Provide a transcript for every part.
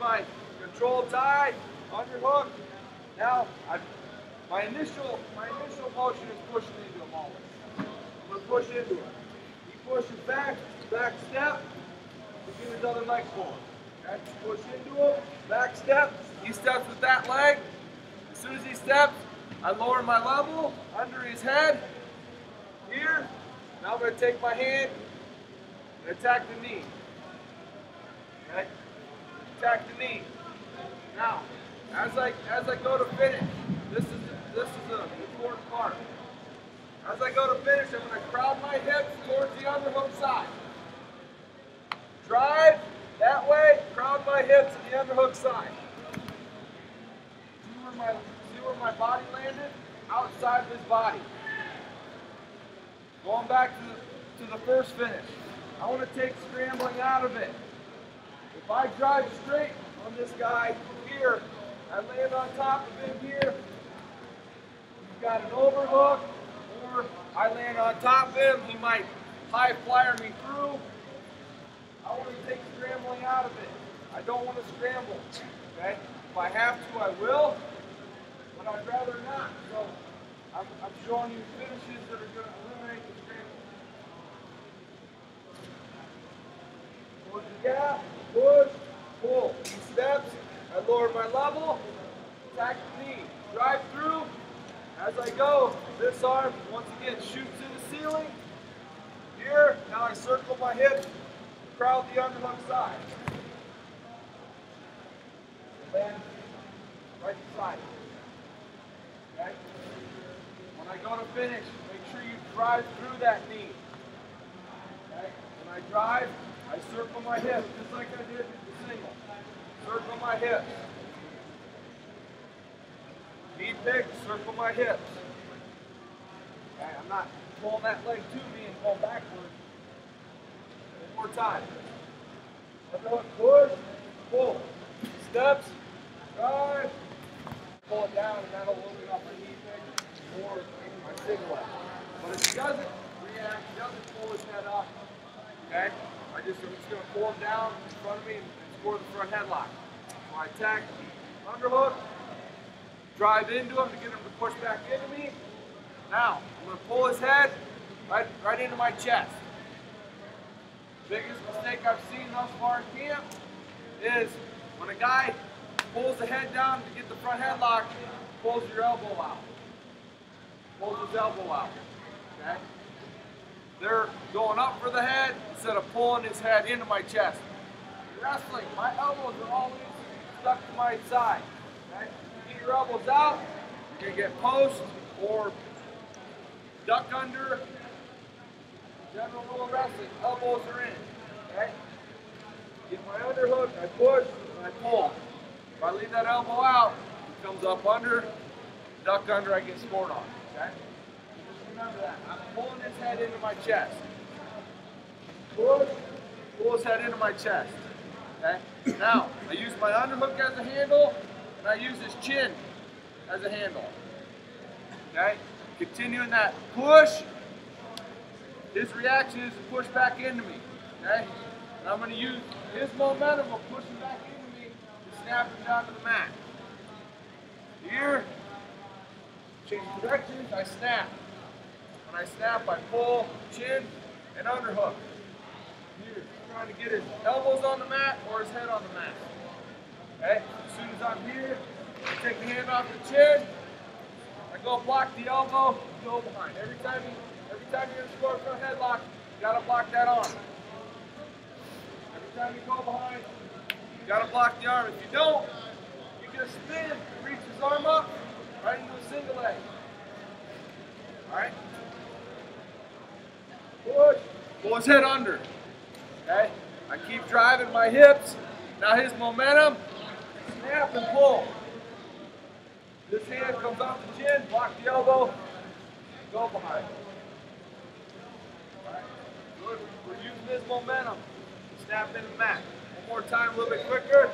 my control tie, underhook. Now, my initial motion is pushing into him always. I'm going to push into him. He pushes back step, we give another leg pull. Okay? Push into him, back step, he steps with that leg. As soon as he steps, I lower my level under his head, here. Now I'm going to take my hand and attack the knee. Okay? Attack the knee. Now, as I go to finish, this is an important part. As I go to finish, I'm going to crowd my hips towards the underhook side. Drive that way, crowd my hips to the underhook side. See where my body landed? Outside of his body. Going back to the first finish. I want to take scrambling out of it. If I drive straight on this guy here, I land on top of him here, he's got an overhook, or I land on top of him, he might high flyer me through. I want to take scrambling out of it. I don't want to scramble. Okay? If I have to, I will, but I'd rather not. So I'm showing you finishes that are going to eliminate the scramble. Towards the gap, push, pull. He steps, I lower my level, attack the knee, drive through. As I go, this arm once again shoots to the ceiling. Here, now I circle my hips, crowd the underhook side. Land right beside it. Okay? When I go to finish, make sure you drive through that knee. Okay? When I drive, I circle my hips, just like I did with the single. Circle my hips. Knee pick, circle my hips. Okay? I'm not pulling that leg to me and pull backwards. One more time. Underhook, push, pull. Steps, drive, pull it down, and that'll open up my knee pick or my single leg. But if he doesn't react, he doesn't pull his head up, okay? I'm just going to pull him down in front of me and score the front headlock. So I attack, underhook, drive into him to get him to push back into me. Now, I'm going to pull his head right into my chest. Biggest mistake I've seen thus far in camp is when a guy pulls the head down to get the front headlock, pulls your elbow out. Pulls his elbow out. Okay? They're going up for the head instead of pulling his head into my chest. In wrestling, my elbows are always stuck to my side. Okay? Get your elbows out, you're going to get post or duck under. General rule of wrestling, elbows are in. Okay? Get my underhook, I push, and I pull. If I leave that elbow out, it comes up under, duck under, I get scored on. Okay? Just remember that. I'm pulling his head into my chest. Push, pull his head into my chest. Okay? Now, I use my underhook as a handle, and I use his chin as a handle. Okay? Continuing that push. His reaction is to push back into me. Okay? And I'm going to use his momentum of pushing back into me to snap him down to the mat. Here, change directions, I snap. When I snap, I pull, chin, and underhook. Here, trying to get his elbows on the mat or his head on the mat. Okay? As soon as I'm here, I take the hand off the chin, I go block the elbow, go behind. Every time you're going to score a front headlock, you got to block that arm. Every time you go behind, you got to block the arm. If you don't, you can spin and reach his arm up right into a single leg. Alright? Push. Pull his head under. Okay? I keep driving my hips. Now his momentum, snap and pull. This hand comes off the chin, block the elbow, go behind. Alright? Good. We're using this momentum to snap into the mat. One more time, a little bit quicker.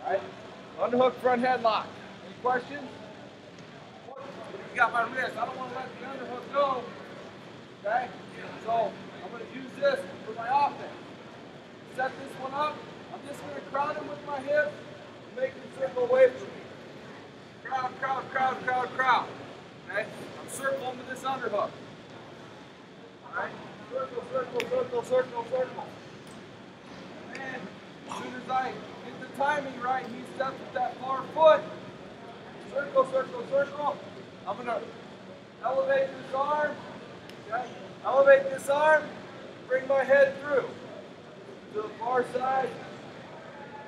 Alright? Underhook front headlock. Any questions? You got my wrist. I don't want to let the underhook go. Okay? So this underhook. Alright? Circle, circle, circle, circle, circle. And then, as soon as I get the timing right, he steps with that far foot. Circle, circle, circle. I'm going to elevate this arm. Okay? Elevate this arm. Bring my head through. To the far side.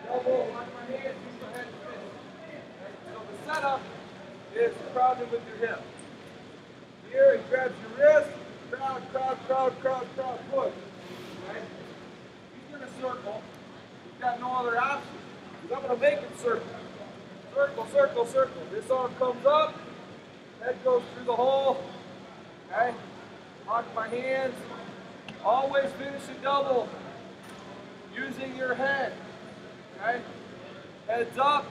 Elbow, line my hand, use my head to finish. Okay? So the setup is crowding with your hip. Here, he grabs your wrist. Crowd, crowd, crowd, crowd, crowd, push. Okay? He's going to circle. He's got no other option. Because I'm going to make him circle. Circle, circle, circle. This arm comes up. Head goes through the hole. Okay? Lock my hands. Always finish a double using your head. Okay? Heads up.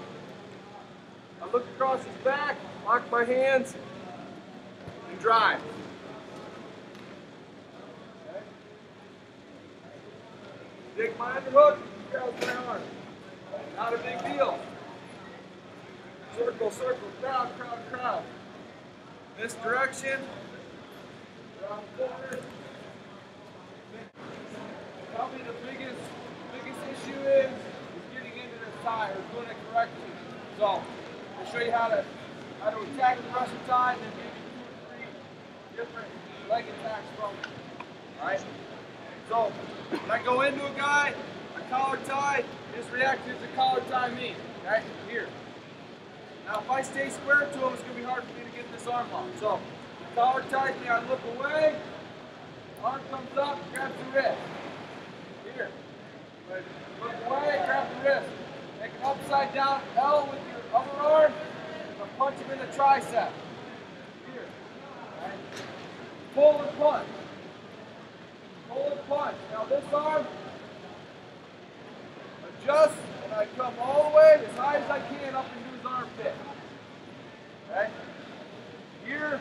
I look across his back, lock my hands, and drive. Okay? Take my underhook, grab my arm. Not a big deal. Circle, circle, crowd, crowd, crowd. This direction. Around the corner. Probably the biggest issue is getting into this tie or doing it correctly. So I'll show you how to attack the Russian tie and then maybe 2 or 3 different leg attacks from it. Alright? So when I go into a guy, I collar tie, his reaction is to collar tie me. Okay? Here. Now if I stay square to him, it's going to be hard for me to get this arm off. So he collar ties me, I look away, arm comes up, grabs the wrist. Here. Look away, grab the wrist. Make an upside down L with your other arm, and punch him in the tricep. Here. Right. Pull and punch. Pull and punch. Now this arm, adjust, and I come all the way as high as I can up into his armpit. Okay? Here,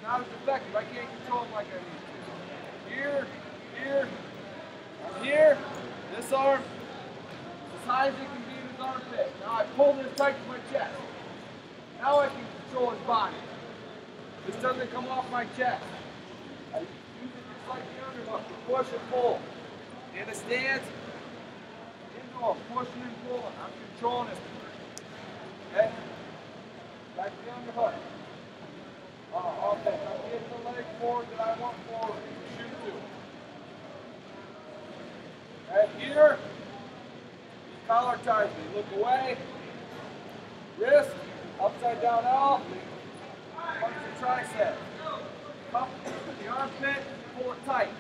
not as effective. I can't control him like I need to. Here, here, I'm here. This arm, as high as it can be in his armpit. Now I pull this tight to my chest. Now I can control his body. This doesn't come off my chest. I use it just like the underhook to push and pull. In a stance, into a pushing and pulling. I'm controlling it. Okay? Like the underhook. Okay, I'm getting the leg forward that I want forward. Shoot to. Okay, here, he collar ties me. Look away. Wrist, upside down L. Punch the tricep. Cup the armpit, pull it tight.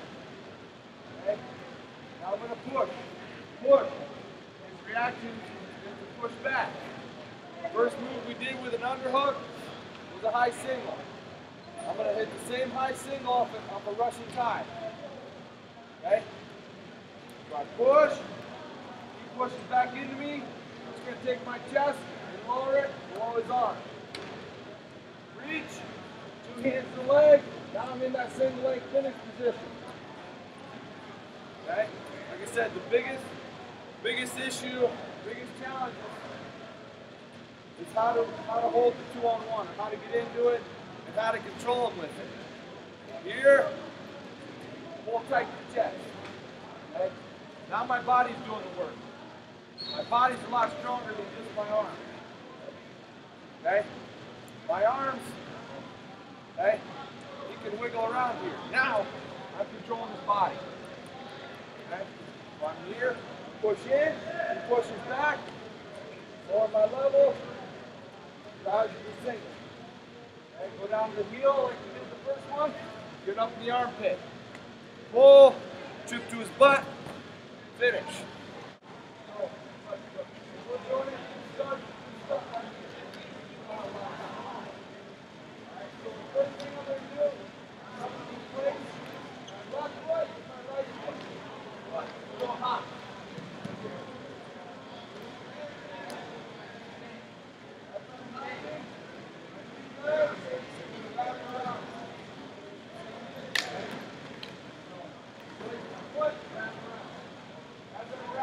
Okay? Now I'm going to push. Push. His reaction is to push back. First move we did with an underhook was a high single. I'm going to hit the same high single off a Russian tie. Okay? So I push, he pushes back into me. I'm just going to take my chest and lower it below his arm. Reach, 2 hands to the leg. Now I'm in that single leg finish position. Okay? Like I said, the biggest issue, biggest challenge is how to hold the 2-on-1, how to get into it, and how to control him with it. Here, pull tight to the chest. Okay? Now my body's doing the work. My body's a lot stronger than just my arms. Okay? My arms, okay, he can wiggle around here. Now, I'm controlling his body. Okay? So I'm here, push in, he pushes back, lower my level, drive to the single. Okay? Go down to the heel like we did the first one, get up in the armpit. Pull, trip to his butt, finish. So, we're doing it, start right here. Alright, so the first thing I'm going to do, I'm going to place my left foot with my right foot. But go high. As I